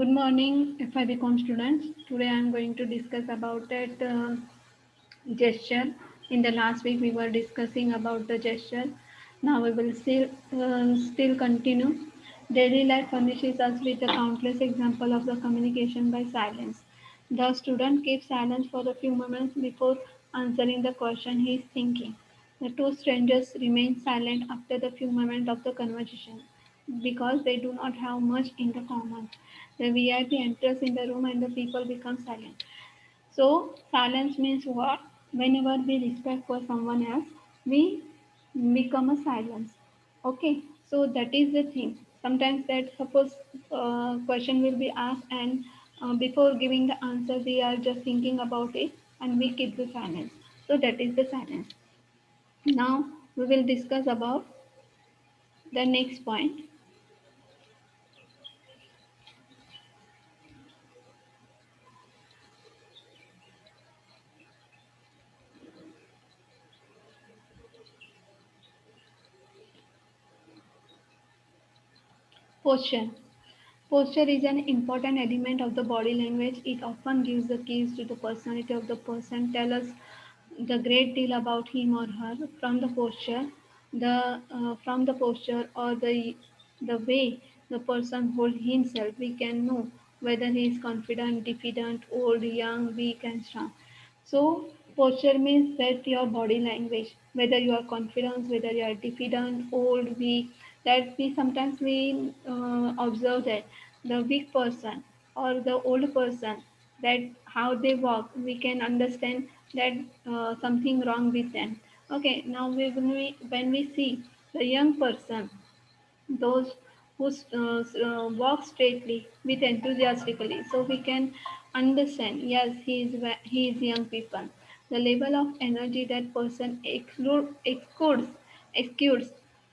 Good morning, FIBCom students. Today I am going to discuss about that gesture. In the last week we were discussing about the gesture. Now we will still continue. Daily life furnishes us with a countless example of the communication by silence. The student keeps silence for a few moments before answering the question he is thinking. The two strangers remain silent after the few moments of the conversation because they do not have much in the common. The VIP enters in the room and the people become silent. So silence means what? Whenever we respect for someone else, we become a silence. Okay, so that is the thing. Sometimes that suppose question will be asked and before giving the answer, we are just thinking about it and we keep the silence. So that is the silence. Now we will discuss about the next point. Posture. Posture is an important element of the body language. It often gives the keys to the personality of the person, tell us the great deal about him or her from the posture, or the way the person holds himself. We can know whether he is confident, diffident, old, young, weak, and strong. So posture means that your body language, whether you are confident, whether you are diffident, old, weak, that we sometimes observe that the weak person or the old person, that how they walk, we can understand that something wrong with them. Okay, now when we see the young person, those who walk straightly with enthusiastically, so we can understand yes he is young people. The level of energy that person exudes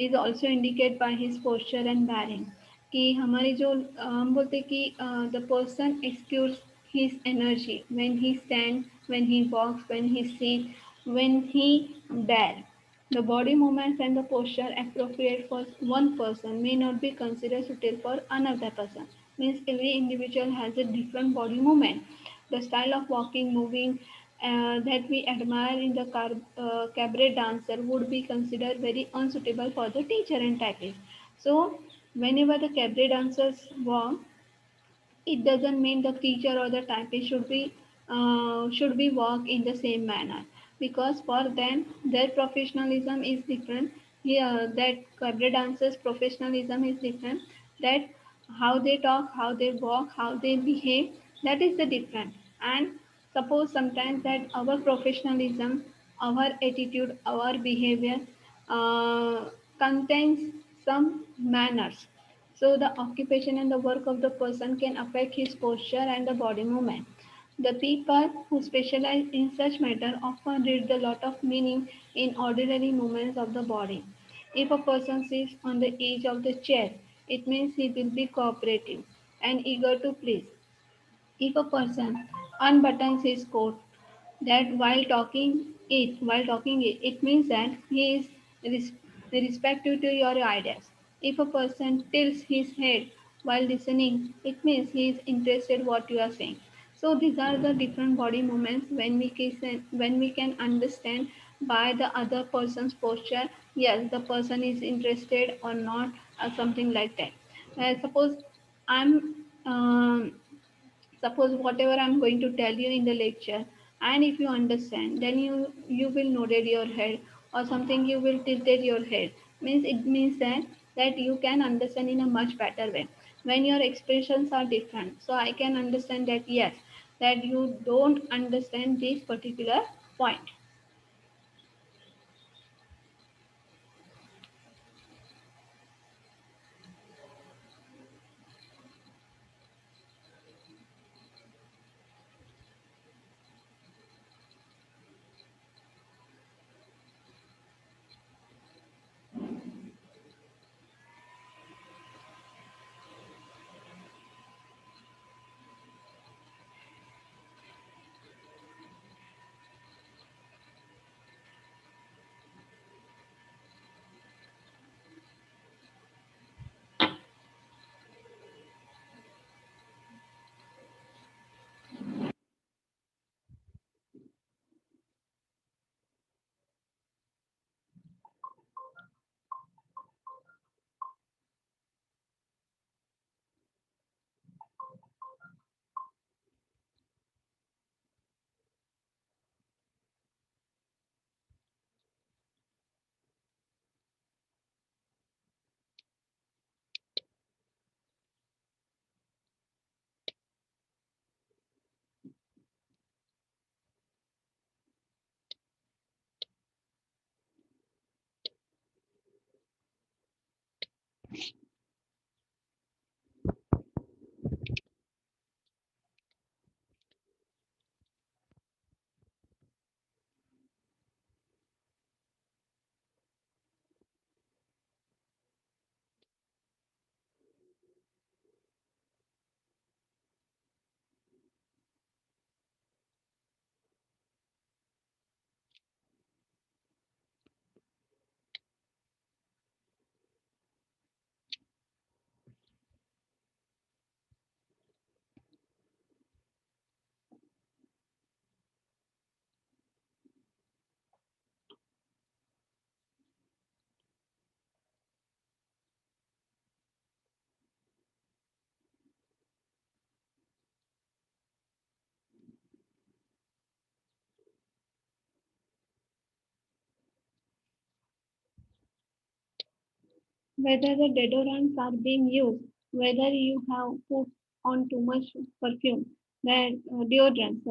is also indicated by his posture and bearing. कि हमारी जो हम बोलते कि the person exudes his energy when he stands, when he walks, when he sits, when he bear. The body movements and the posture appropriate for one person may not be considered suitable for another person. Means every individual has a different body movement. The style of walking, moving that we admire in the cabaret dancer would be considered very unsuitable for the teacher and typist. So, whenever the cabaret dancers walk, it doesn't mean the teacher or the typist should be work in the same manner, because for them their professionalism is different. Here that cabaret dancers professionalism is different, that how they talk, how they walk, how they behave, that is the different. And suppose sometimes that our professionalism, our attitude, our behavior contains some manners, so the occupation and the work of the person can affect his posture and the body movement. The people who specialize in such matter often read a lot of meaning in ordinary movements of the body. If a person sits on the edge of the chair, it means he will be cooperative and eager to please. If a person unbuttons his coat, that while talking it means that he is res- respective to your ideas. If a person tilts his head while listening, it means he is interested what you are saying. So these are the different body movements when we can understand by the other person's posture. Yes, the person is interested or not, or something like that. Suppose I'm suppose whatever I'm going to tell you in the lecture, and if you understand, then you will nodded your head, or something you will tilted your head, means it means that you can understand in a much better way when your expressions are different. So I can understand that yes, that you don't understand this particular point. whether the deodorants are being used, whether you have put on too much perfume, that deodorants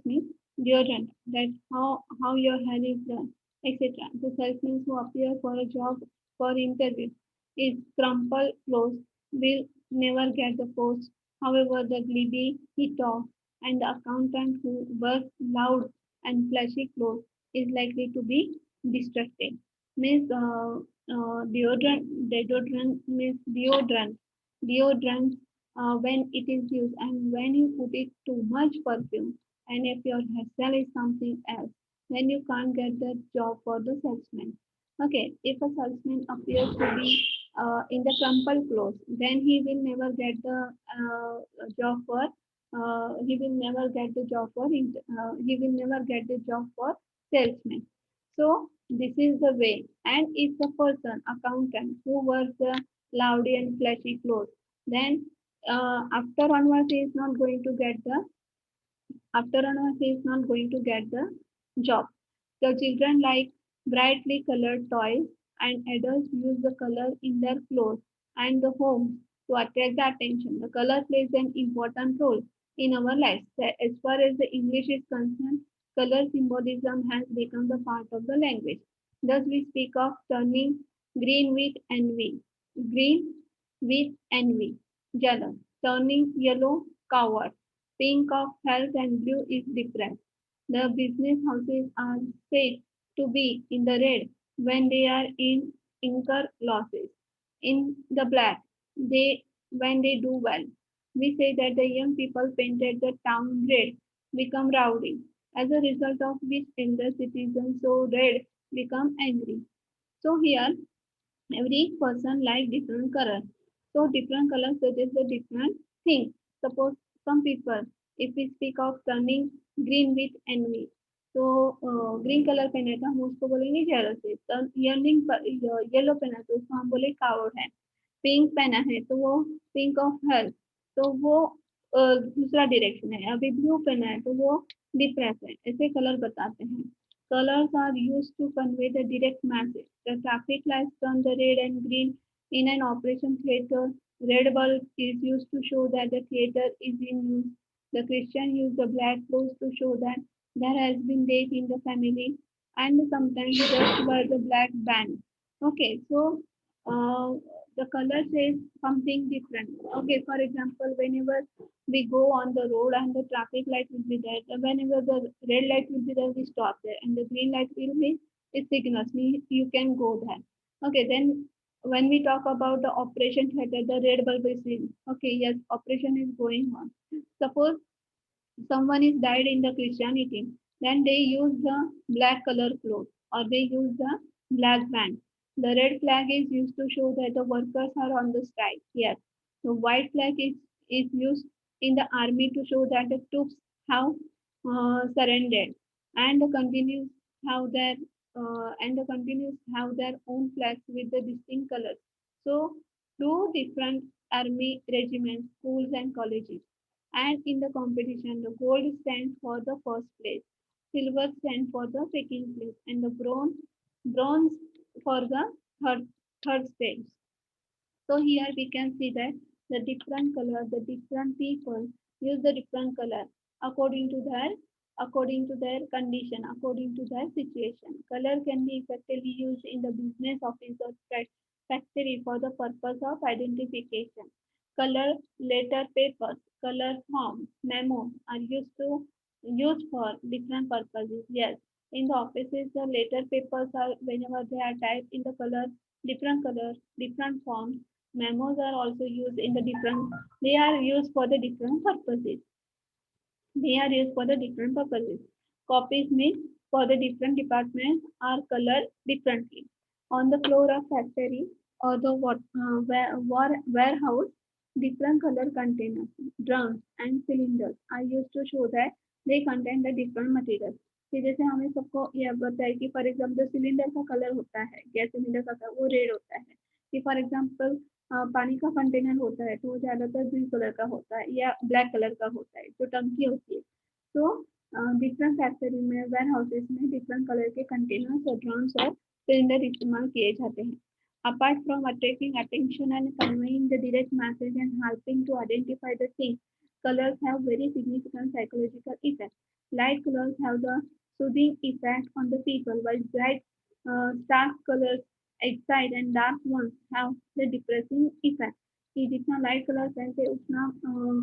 means deodorant, that how your hair is done, etc. The salesman who appear for a job for interview is crumpled clothes will never get the post. However, the glibby he talks and the accountant who wears loud and flashy clothes is likely to be distracted. Means deodorant means deodorant when it is used and when you put it too much perfume and if your hairstyle is something else, then you can't get the job for the salesman. Okay, if a salesman appears to be in the crumpled clothes, then he will never get the job for he will never get the job for he will never get the job for salesman. So this is the way. And if the person, accountant, who wears the loud and flashy clothes, then after onwards he is not going to get the after onwards he is not going to get the job. The children like brightly colored toys, and adults use the color in their clothes and the homes to attract the attention. The color plays an important role in our lives. As far as the English is concerned, color symbolism has become the part of the language. Thus, we speak of turning green with envy, green with envy, yellow, turning yellow coward, pink of health, and blue is depressed. The business houses are said to be in the red when they are in incur losses. In the black, they when they do well. We say that the young people painted the town red become rowdy, as a result of which elder citizens so red become angry. So here every person like different color. So different colors suggest the different things. Suppose some people, if we speak of turning green with envy, तो green colour पहना है तो हम उसको बोलेंगे jealousy, yearning yellow पहना है तो उसको हम बोले कावर्ड है, पिंक पहना है तो वो पिंक ऑफ हेल्थ, तो वो दूसरा डायरेक्शन है, अभी ब्लू पहना है तो वो डिप्रेस है, ऐसे कलर बताते हैं. Colors are used to convey the direct message. The traffic lights turn the red and green in an operation theater. Red bulb is used to show that the theater is in use. The Christian use the black clothes to show that there has been death in the family, and sometimes just wear the black band. Okay, so uh, the color says something different. Okay, for example, whenever we go on the road and the traffic light will be there, whenever the red light will be there, we stop there, and the green light will be it signals me you can go there. Okay, then when we talk about the operation theater, the red bulb is in. Okay, yes, operation is going on. Suppose someone is died in the Christianity, then they use the black color cloth or they use the black band. The red flag is used to show that the workers are on the strike. Yes. The white flag is used in the army to show that the troops have surrendered, and the continues have their own flags with the distinct colors. So two different army regiments, schools and colleges, and in the competition, the gold stands for the first place, silver stands for the second place, and the bronze for the third stage. So here we can see that the different color, the different people use the different color according to their condition, according to their situation. Color can be effectively used in the business office or factory for the purpose of identification. Color letter papers, color forms, memos are used for different purposes. Yes, in the offices, the letter papers are whenever they are typed in the color, different forms. Memos are also used in the different. They are used for the different purposes. They are used for the different purposes. Copies mean for the different departments are colored differently. On the floor of factory or the warehouse, different color containers, drums and cylinders are used to show that they contain the different materials. कि जैसे हमें सबको यह पता है कि for example cylinder का colour होता है, गैस सिलेंडर का कलर वो रेड होता है. कि फॉर एग्जाम्पल पानी का कंटेनर होता है तो वो ज़्यादातर ब्लू कलर का होता है या ब्लैक कलर का होता है जो टंकी होती है. तो डिफरेंट फैक्ट्री में वेयर हाउसेस में डिफरेंट कलर के कंटेनर्स और ड्रम्स और सिलेंडर इस्तेमाल किए जाते हैं. Apart from attracting attention and conveying the direct message and helping to identify the things, colors have very significant psychological effects. Light colors have the soothing effect on the people, while bright, stark colors excite and dark ones have the depressing effect. कि जितना light colour पहनते हैं उतना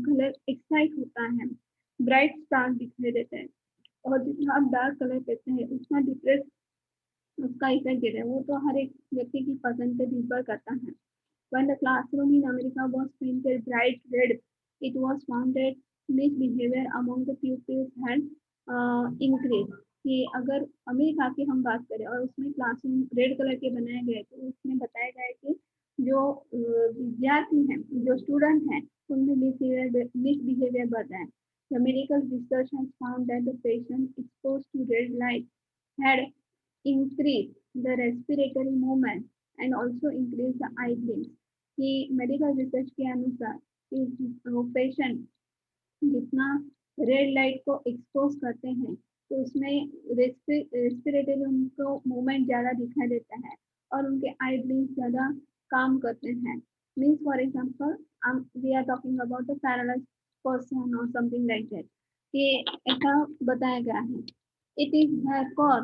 colour excite होता है, bright star दिखाई देता है, और जितना आप डार्क कलर पहनते हैं उतना डिप्रेस उसका इफेक्ट देता है। वो तो हर एक व्यक्ति की पसंद पे निर्भर करता है। When the classroom in America was painted bright red, it was found that misbehavior among the pupils had increased. कि अगर अमेरिका की हम बात करें और उसमें क्लासरूम रेड कलर के बनाए गए तो उसमें बताया गया है कि जो विद्यार्थी हैं, जो स्टूडेंट हैं, उनमें मिसबिहेवियर बढ़ रहा है। The medical research has found that the patients exposed to red light had increased the respiratory movement and also increased the eye blink. कि मेडिकल रिसर्च के अनुसार कि पेशेंट जितना रेड लाइट को एक्सपोज करते हैं तो उसमें रेस्पिरेटरी उनको मूवमेंट ज़्यादा दिखाई देता है और उनके आई ब्लिंक ज़्यादा काम करते हैं। Means for example we are talking about the paralysed person और समथिंग लाइक दैट, ये ऐसा बताया गया है। It is therefore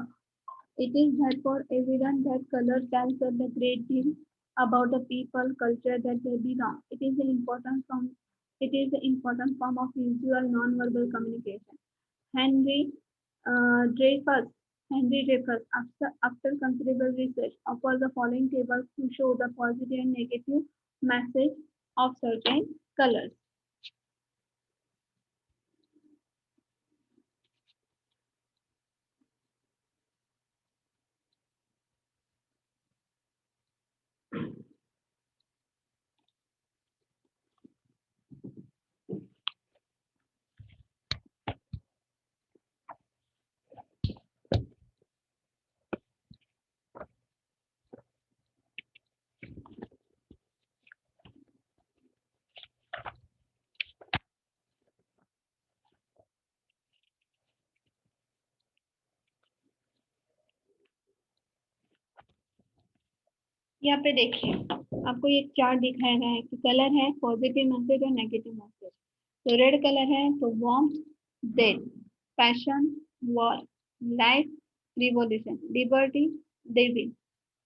It is therefore evident that color tells us a great deal about the people culture that they belong. It is an important form of visual non-verbal communication. Henry Dreyfus Henry Dreyfus, after considerable research, offers the following table to show the positive and negative message of certain colors. यहाँ पे देखिए आपको ये chart दिखाया गया है कि colour है पॉजिटिव मैसेज और नेगेटिव मैसेज। तो रेड कलर है तो warm, death, passion, war, life, revolution, liberty, devil,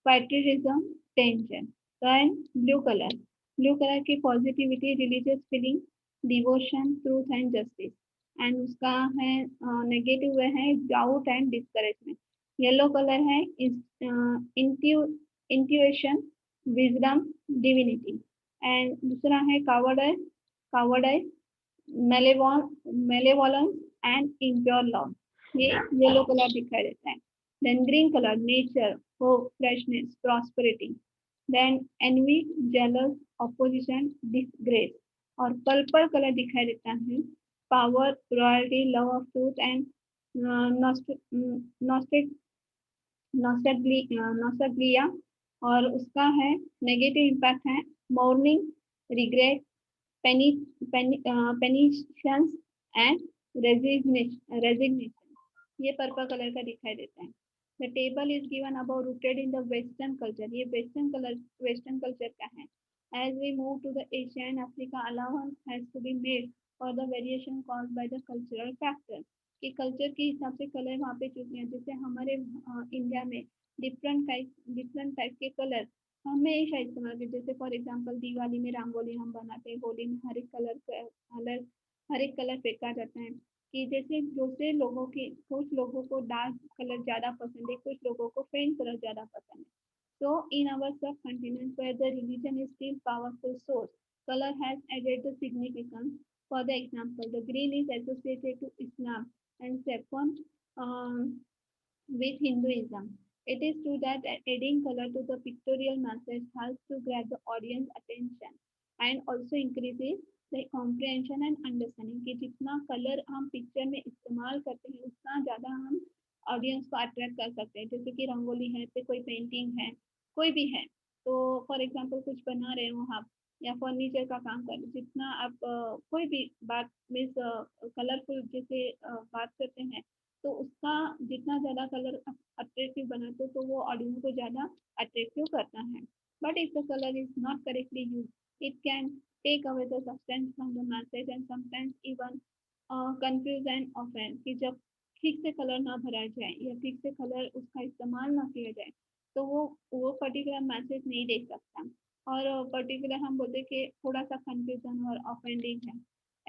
patriotism, tension. And blue colour की positivity, religious feeling, devotion, truth and justice. And उसका है नेगेटिव है doubt and discouragement. Yellow colour है intuition, wisdom, divinity. And दूसरा है cowardice, malevolence and impure love. ये yellow colour दिखाई देता है। Then green colour nature, hope, freshness, prosperity. Then envy, jealous, opposition, disgrace. और पर्पल कलर दिखाई देता है power, royalty, love of truth and nostalgia. और उसका है नेगेटिव इम्पैक्ट है mourning, regret, penitence and resignation. ये पर्पल कलर का दिखाई देता है। The table is given about rooted in the western culture. ये वेस्टर्न कल्चर का है। As we move to the Asia and Africa, allowance has to be made for the variation caused by the cultural factor. कि culture के हिसाब से colour वहाँ पे choose हैं। जैसे हमारे इंडिया में डिफरेंट टाइप के कलर हमेशा इस्तेमाल करते। जैसे फॉर एग्जांपल दिवाली में रंगोली हम बनाते हैं, होली में हर एक कलर फेंका जाता है। कि जैसे दूसरे लोगों की कुछ लोगों को डार्क कलर ज़्यादा पसंद है, कुछ लोगों को फेंट कलर ज़्यादा पसंद है। So in our subcontinent where the religion is still powerful source, color has added the significance. For the example, the green is associated to Islam and saffron with Hinduism. It is true that adding color to the pictorial message helps to grab the audience attention and also increases the comprehension and understanding। कि जितना colour हम picture में इस्तेमाल करते हैं उतना ज़्यादा हम ऑडियंस को अट्रैक्ट कर सकते हैं। जैसे कि रंगोली है, फिर कोई पेंटिंग है, कोई भी है, तो फॉर एग्जांपल कुछ बना रहे हो आप या फर्नीचर का काम कर रहे हो, जितना आप कोई भी बात मीन्स कलरफुल जैसे बात करते हैं तो उसका जितना ज़्यादा कलर अट्रैक्टिव बनाते तो वो ऑडियंस को ज़्यादा अट्रैक्टिव करता है। What if the color is not correctly used? It can take away the substance from the message and sometimes even confuse and offend. कि जब ठीक से कलर ना भरा जाए या ठीक से कलर उसका इस्तेमाल ना किया जाए तो वो पर्टिकुलर मैसेज नहीं देख सकता और पर्टिकुलर हम बोलते हैं कि थोड़ा सा कंफ्यूजन और ऑफेंडिंग है.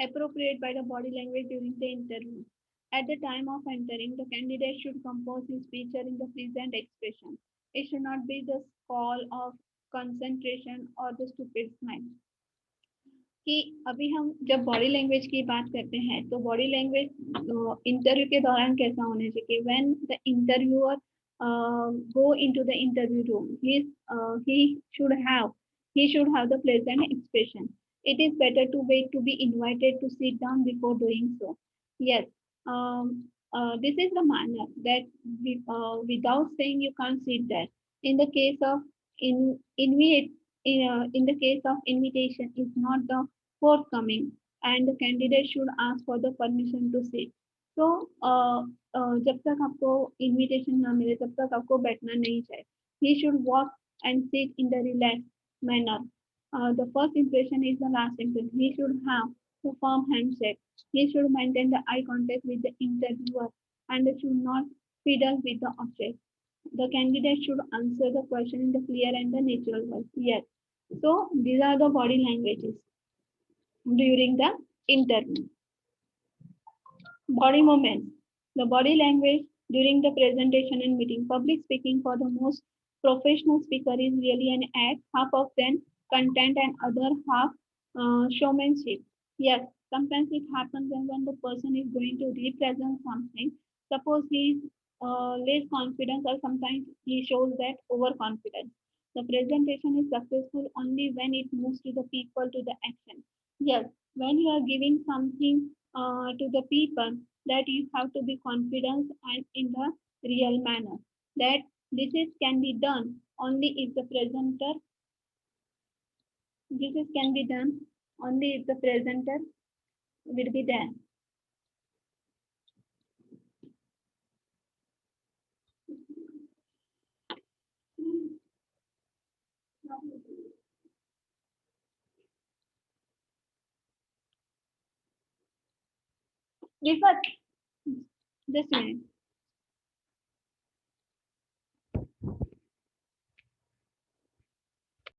Appropriate by the body language during the interview. At the time of entering, the candidate should compose his feature in the present expression. It should not be the call of concentration or the stupid smile. कि अभी हम जब body language की बात करते हैं तो body language interview के दौरान कैसा होना चाहिए when the interviewer go into the interview room he should have he should have the pleasant expression. It is better to wait to be invited to sit down before doing so. Yes, this is the manner that without saying you can't sit there. In the case of invite in the case of invitation is not the forthcoming and the candidate should ask for the permission to sit. तो जब तक आपको invitation ना मिले तब तक आपको बैठना नहीं चाहिए. He should walk and sit in the relaxed manner. The first impression is the last impression. He should have a firm handshake. He should maintain the eye contact with the interviewer and should not fiddle with the object. The candidate should answer the question in the clear and the natural voice. Yes. So these are the body languages during the interview. Body movements. The body language during the presentation and meeting. Public speaking for the most professional speaker is really an act, half of them content and other half showmanship. Yes, sometimes it happens when the person is going to represent something. Suppose he is less confidence or sometimes he shows that overconfidence. The presentation is successful only when it moves to the people to the action. Yes, when you are giving something to the people that you have to be confident and in the real manner that this is can be done only if the presenter this is can be done only if the presenter will be there. Rifat, just a minute.